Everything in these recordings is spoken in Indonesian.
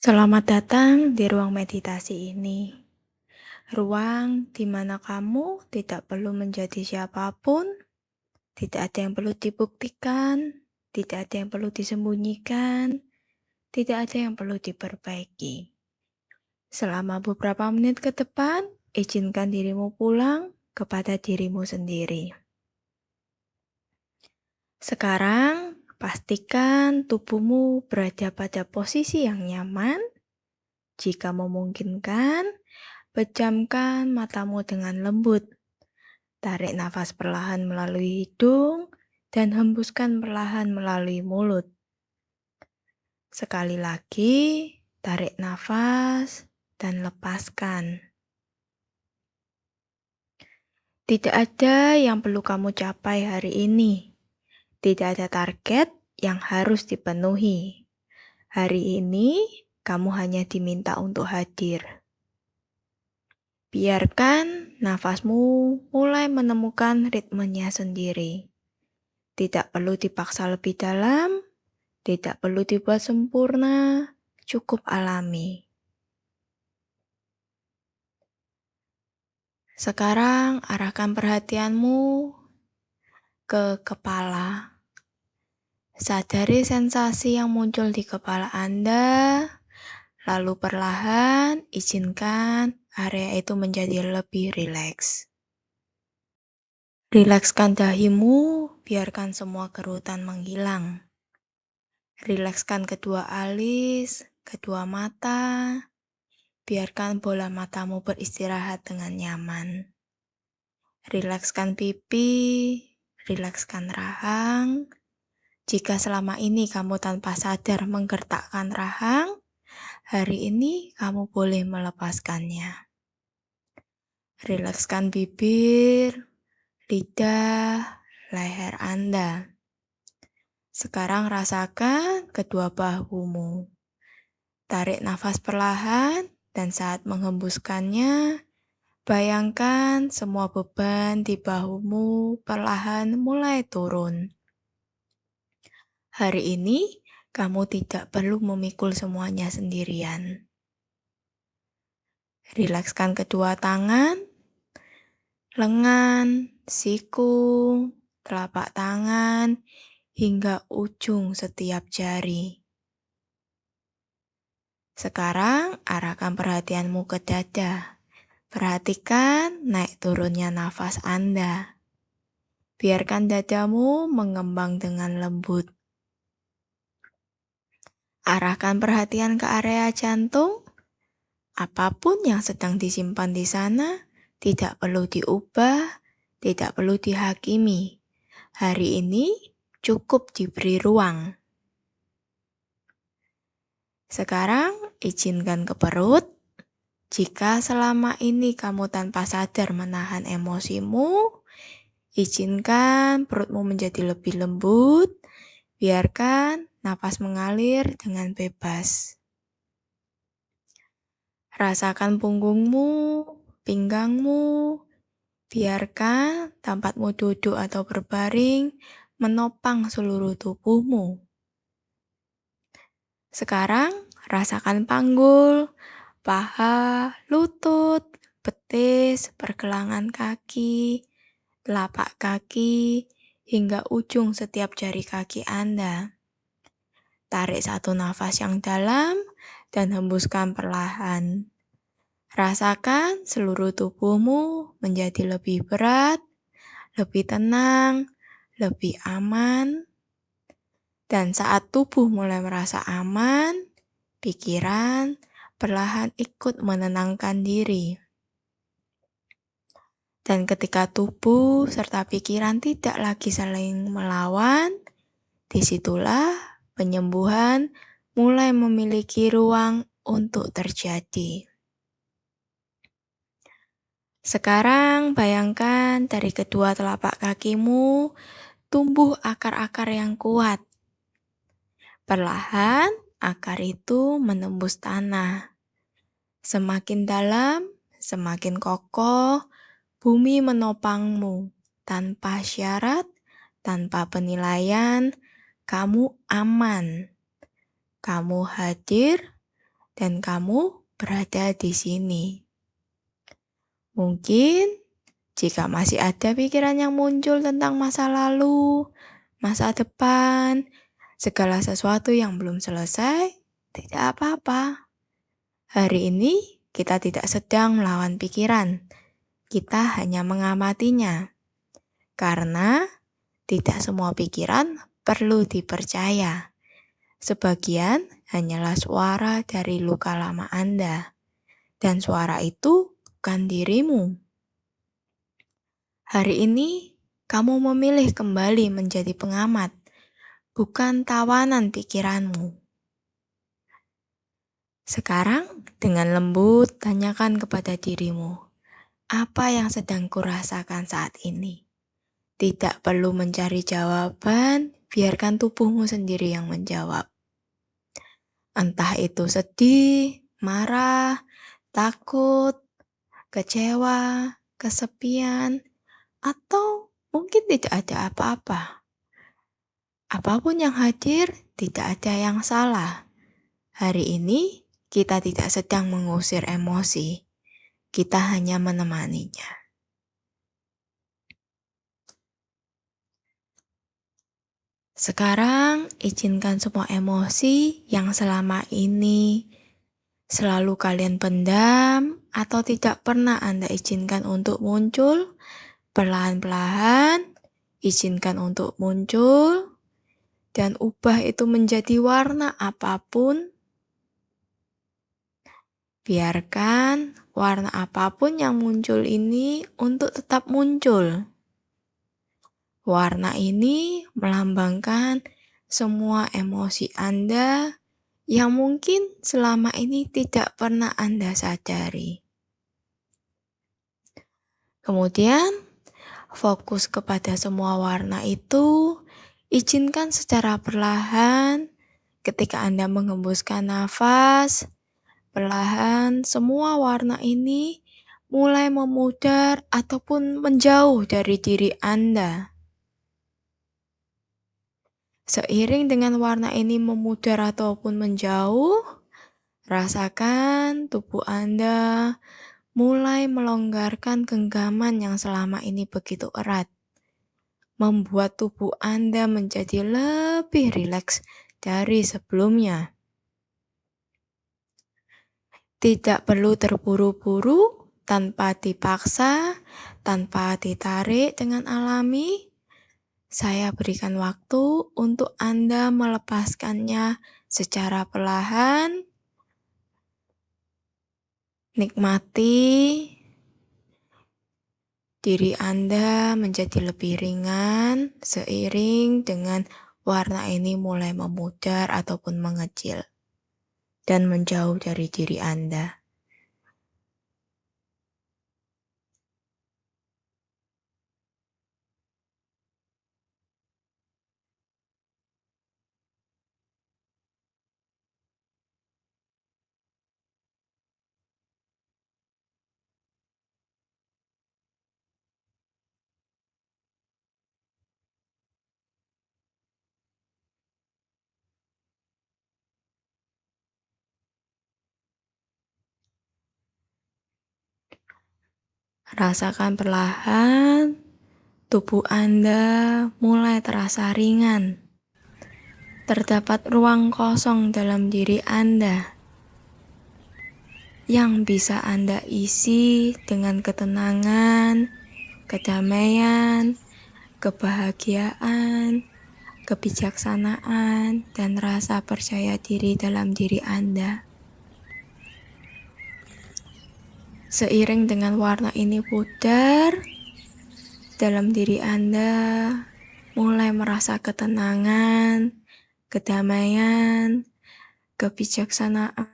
Selamat datang di ruang meditasi ini. Ruang di mana kamu tidak perlu menjadi siapapun, tidak ada yang perlu dibuktikan, tidak ada yang perlu disembunyikan, tidak ada yang perlu diperbaiki. Selama beberapa menit ke depan, izinkan dirimu pulang kepada dirimu sendiri. Sekarang, pastikan tubuhmu berada pada posisi yang nyaman. Jika memungkinkan, pejamkan matamu dengan lembut. Tarik nafas perlahan melalui hidung dan hembuskan perlahan melalui mulut. Sekali lagi, tarik nafas dan lepaskan. Tidak ada yang perlu kamu capai hari ini. Tidak ada target yang harus dipenuhi. Hari ini, kamu hanya diminta untuk hadir. Biarkan nafasmu mulai menemukan ritmenya sendiri. Tidak perlu dipaksa lebih dalam, tidak perlu dibuat sempurna, cukup alami. Sekarang arahkan perhatianmu ke kepala. Sadari sensasi yang muncul di kepala Anda, lalu perlahan izinkan area itu menjadi lebih rileks. Rilekskan dahimu, biarkan semua kerutan menghilang. Rilekskan kedua alis, kedua mata, biarkan bola matamu beristirahat dengan nyaman. Rilekskan pipi, rilekskan rahang. Jika selama ini kamu tanpa sadar menggertakkan rahang, hari ini kamu boleh melepaskannya. Rilekskan bibir, lidah, leher Anda. Sekarang rasakan kedua bahumu. Tarik nafas perlahan dan saat menghembuskannya, bayangkan semua beban di bahumu perlahan mulai turun. Hari ini, kamu tidak perlu memikul semuanya sendirian. Rilekskan kedua tangan, lengan, siku, telapak tangan, hingga ujung setiap jari. Sekarang, arahkan perhatianmu ke dada. Perhatikan naik turunnya nafas Anda. Biarkan dadamu mengembang dengan lembut. Arahkan perhatian ke area jantung. Apapun yang sedang disimpan di sana, tidak perlu diubah, tidak perlu dihakimi. Hari ini cukup diberi ruang. Sekarang, izinkan ke perut. Jika selama ini kamu tanpa sadar menahan emosimu, izinkan perutmu menjadi lebih lembut. Biarkan napas mengalir dengan bebas. Rasakan punggungmu, pinggangmu. Biarkan tempatmu duduk atau berbaring menopang seluruh tubuhmu. Sekarang, rasakan panggul, paha, lutut, betis, pergelangan kaki, telapak kaki, hingga ujung setiap jari kaki Anda. Tarik satu nafas yang dalam dan hembuskan perlahan. Rasakan seluruh tubuhmu menjadi lebih berat, lebih tenang, lebih aman. Dan saat tubuh mulai merasa aman, pikiran perlahan ikut menenangkan diri. Dan ketika tubuh serta pikiran tidak lagi saling melawan, disitulah penyembuhan mulai memiliki ruang untuk terjadi. Sekarang bayangkan dari kedua telapak kakimu tumbuh akar-akar yang kuat. Perlahan akar itu menembus tanah. Semakin dalam, semakin kokoh, bumi menopangmu. Tanpa syarat, tanpa penilaian, kamu aman. Kamu hadir, dan kamu berada di sini. Mungkin jika masih ada pikiran yang muncul tentang masa lalu, masa depan, segala sesuatu yang belum selesai, tidak apa-apa. Hari ini kita tidak sedang melawan pikiran, kita hanya mengamatinya. Karena tidak semua pikiran perlu dipercaya. Sebagian hanyalah suara dari luka lama Anda, dan suara itu bukan dirimu. Hari ini, kamu memilih kembali menjadi pengamat, bukan tawanan pikiranmu. Sekarang, dengan lembut, tanyakan kepada dirimu, apa yang sedang kurasakan saat ini? Tidak perlu mencari jawaban, biarkan tubuhmu sendiri yang menjawab. Entah itu sedih, marah, takut, kecewa, kesepian, atau mungkin tidak ada apa-apa. Apapun yang hadir, tidak ada yang salah. Hari ini, kita tidak sedang mengusir emosi. Kita hanya menemaninya. Sekarang, izinkan semua emosi yang selama ini selalu kalian pendam atau tidak pernah Anda izinkan untuk muncul, perlahan-lahan izinkan untuk muncul dan ubah itu menjadi warna apapun. Biarkan warna apapun yang muncul ini untuk tetap muncul. Warna ini melambangkan semua emosi Anda yang mungkin selama ini tidak pernah Anda sadari. Kemudian, fokus kepada semua warna itu, izinkan secara perlahan ketika Anda menghembuskan nafas, perlahan semua warna ini mulai memudar ataupun menjauh dari diri Anda. Seiring dengan warna ini memudar ataupun menjauh, rasakan tubuh Anda mulai melonggarkan genggaman yang selama ini begitu erat. Membuat tubuh Anda menjadi lebih rileks dari sebelumnya. Tidak perlu terburu-buru, tanpa dipaksa, tanpa ditarik dengan alami. Saya berikan waktu untuk Anda melepaskannya secara perlahan. Nikmati diri Anda menjadi lebih ringan seiring dengan warna ini mulai memudar ataupun mengecil dan menjauh dari diri Anda. Rasakan perlahan tubuh Anda mulai terasa ringan. Terdapat ruang kosong dalam diri Anda yang bisa Anda isi dengan ketenangan, kedamaian, kebahagiaan, kebijaksanaan, dan rasa percaya diri dalam diri Anda. Seiring dengan warna ini pudar, dalam diri Anda mulai merasa ketenangan, kedamaian, kebijaksanaan,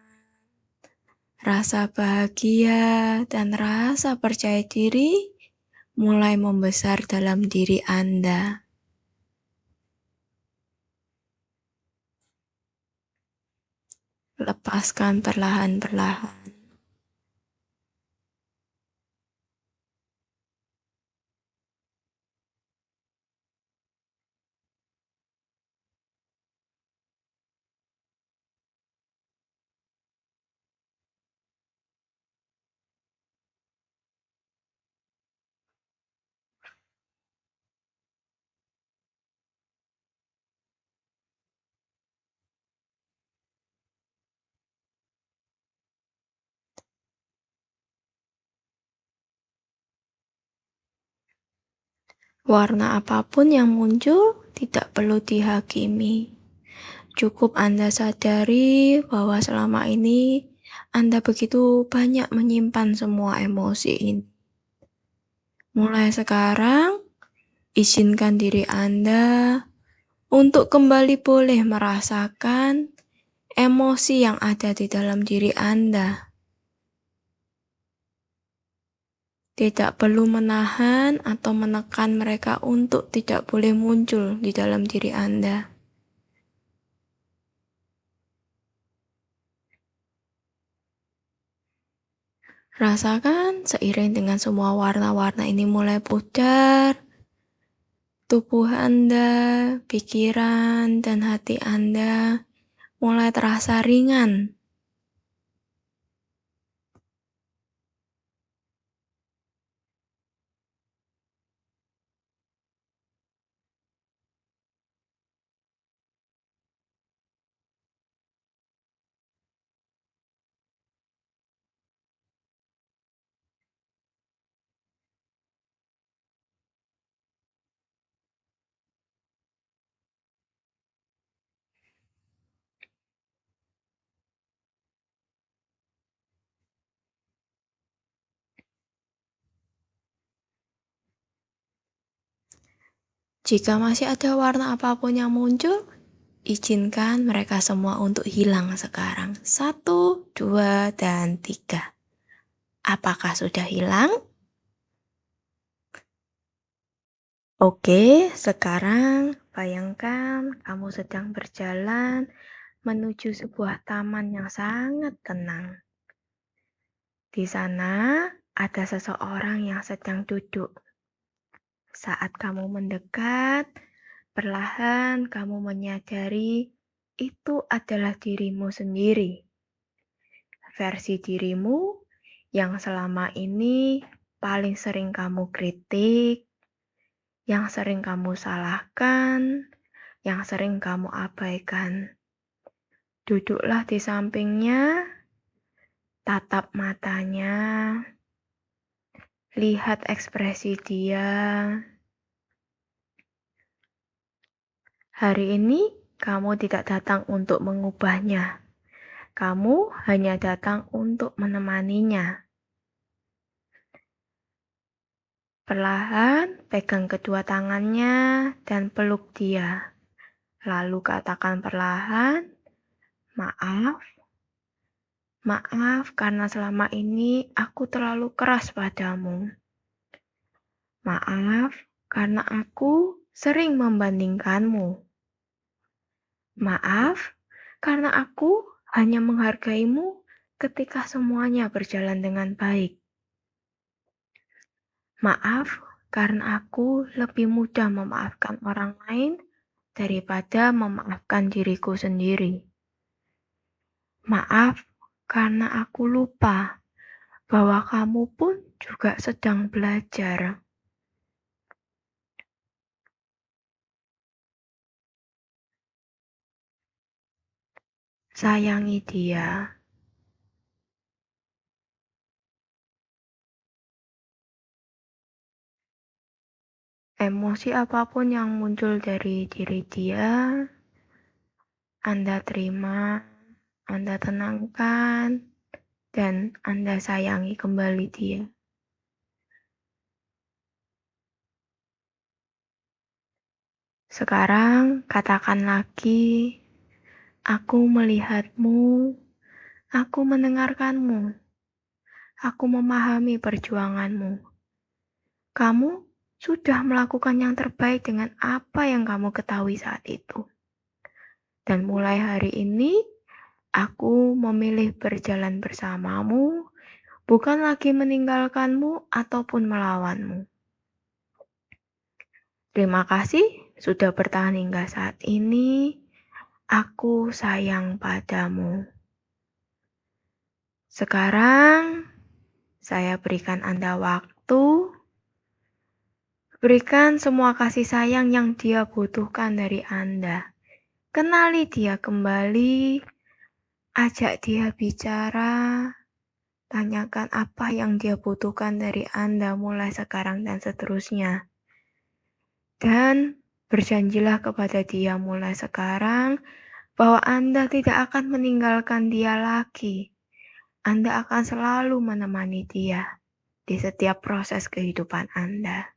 rasa bahagia, dan rasa percaya diri mulai membesar dalam diri Anda. Lepaskan perlahan-perlahan. Warna apapun yang muncul tidak perlu dihakimi. Cukup Anda sadari bahwa selama ini Anda begitu banyak menyimpan semua emosi ini. Mulai sekarang, izinkan diri Anda untuk kembali boleh merasakan emosi yang ada di dalam diri Anda. Tidak perlu menahan atau menekan mereka untuk tidak boleh muncul di dalam diri Anda. Rasakan seiring dengan semua warna-warna ini mulai pudar, tubuh Anda, pikiran, dan hati Anda mulai terasa ringan. Jika masih ada warna apapun yang muncul, izinkan mereka semua untuk hilang sekarang. 1, 2, dan 3. Apakah sudah hilang? Oke, sekarang bayangkan kamu sedang berjalan menuju sebuah taman yang sangat tenang. Di sana ada seseorang yang sedang duduk. Saat kamu mendekat, perlahan kamu menyadari itu adalah dirimu sendiri. Versi dirimu yang selama ini paling sering kamu kritik, yang sering kamu salahkan, yang sering kamu abaikan. Duduklah di sampingnya, tatap matanya, lihat ekspresi dia. Hari ini kamu tidak datang untuk mengubahnya. Kamu hanya datang untuk menemaninya. Perlahan pegang kedua tangannya dan peluk dia. Lalu katakan perlahan, maaf. Maaf karena selama ini aku terlalu keras padamu. Maaf karena aku sering membandingkanmu. Maaf karena aku hanya menghargaimu ketika semuanya berjalan dengan baik. Maaf karena aku lebih mudah memaafkan orang lain daripada memaafkan diriku sendiri. Maaf karena aku lupa bahwa kamu pun juga sedang belajar. Sayangi dia. Emosi apapun yang muncul dari diri dia, Anda terima, Anda tenangkan, dan Anda sayangi kembali dia. Sekarang katakan lagi, aku melihatmu, aku mendengarkanmu, aku memahami perjuanganmu. Kamu sudah melakukan yang terbaik dengan apa yang kamu ketahui saat itu. Dan mulai hari ini, aku memilih berjalan bersamamu, bukan lagi meninggalkanmu ataupun melawanmu. Terima kasih sudah bertahan hingga saat ini. Aku sayang padamu. Sekarang, saya berikan Anda waktu. Berikan semua kasih sayang yang dia butuhkan dari Anda. Kenali dia kembali. Ajak dia bicara. Tanyakan apa yang dia butuhkan dari Anda mulai sekarang dan seterusnya. Dan berjanjilah kepada dia mulai sekarang bahwa Anda tidak akan meninggalkan dia lagi. Anda akan selalu menemani dia di setiap proses kehidupan Anda.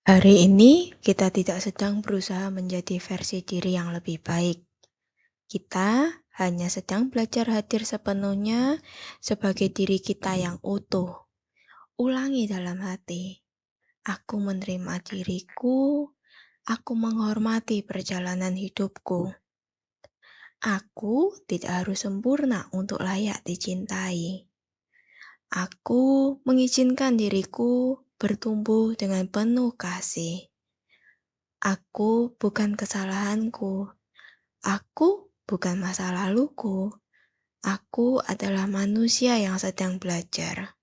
Hari ini kita tidak sedang berusaha menjadi versi diri yang lebih baik. Kita hanya sedang belajar hadir sepenuhnya sebagai diri kita yang utuh. Ulangi dalam hati. Aku menerima diriku, aku menghormati perjalanan hidupku. Aku tidak harus sempurna untuk layak dicintai. Aku mengizinkan diriku bertumbuh dengan penuh kasih. Aku bukan kesalahanku. Aku bukan masa laluku. Aku adalah manusia yang sedang belajar.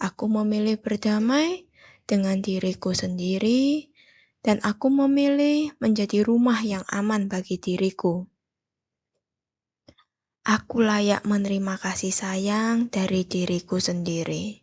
Aku memilih berdamai dengan diriku sendiri, dan aku memilih menjadi rumah yang aman bagi diriku. Aku layak menerima kasih sayang dari diriku sendiri.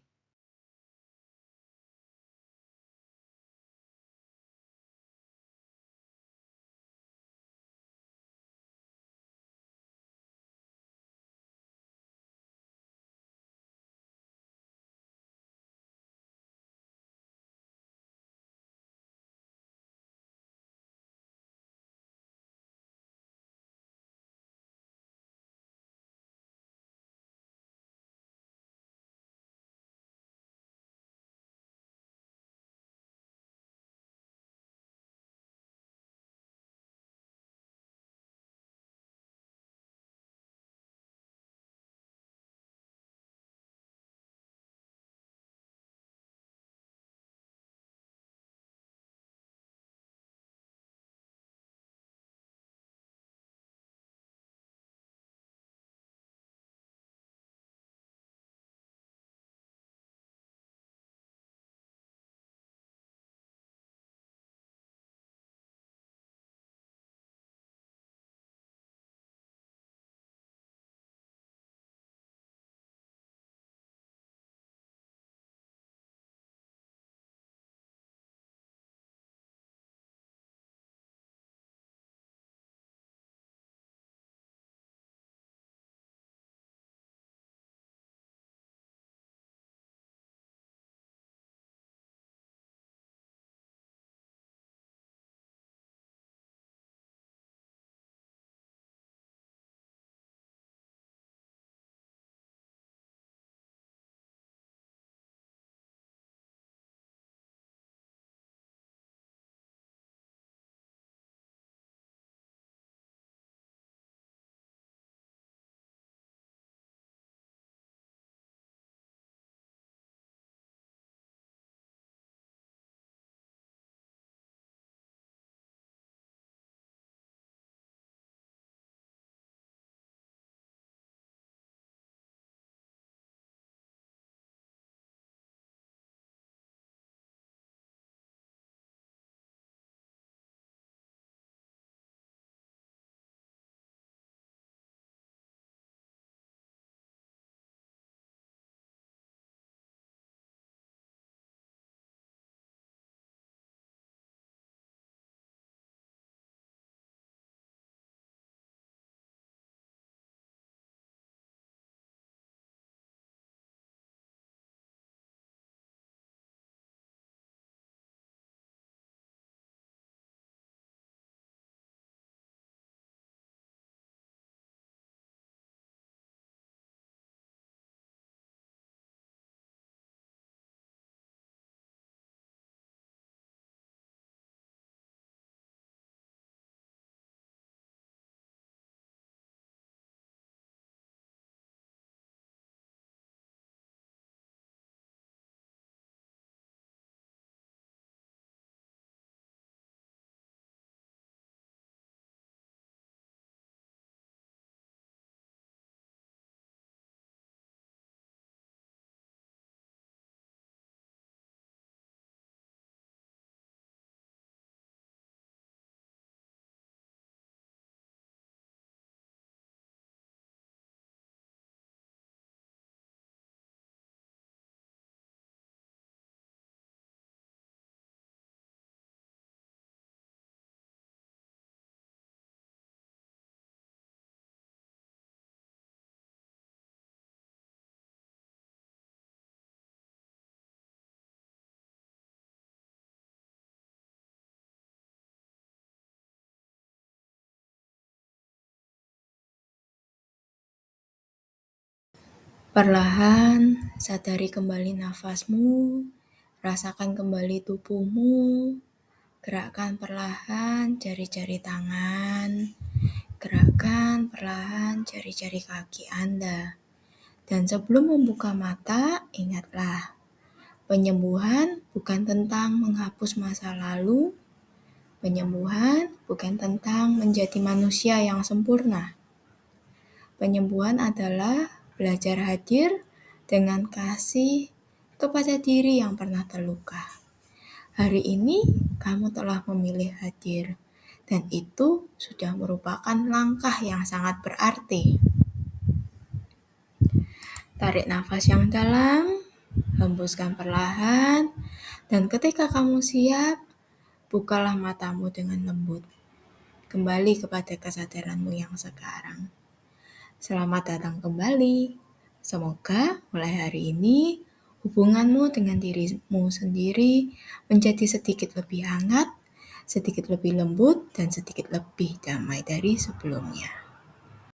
Perlahan sadari kembali nafasmu, rasakan kembali tubuhmu, gerakkan perlahan jari-jari tangan, gerakkan perlahan jari-jari kaki Anda. Dan sebelum membuka mata, ingatlah, penyembuhan bukan tentang menghapus masa lalu, penyembuhan bukan tentang menjadi manusia yang sempurna. Penyembuhan adalah belajar hadir dengan kasih kepada diri yang pernah terluka. Hari ini kamu telah memilih hadir, dan itu sudah merupakan langkah yang sangat berarti. Tarik nafas yang dalam, hembuskan perlahan, dan ketika kamu siap, bukalah matamu dengan lembut. Kembali kepada kesadaranmu yang sekarang. Selamat datang kembali. Semoga mulai hari ini hubunganmu dengan dirimu sendiri menjadi sedikit lebih hangat, sedikit lebih lembut, dan sedikit lebih damai dari sebelumnya.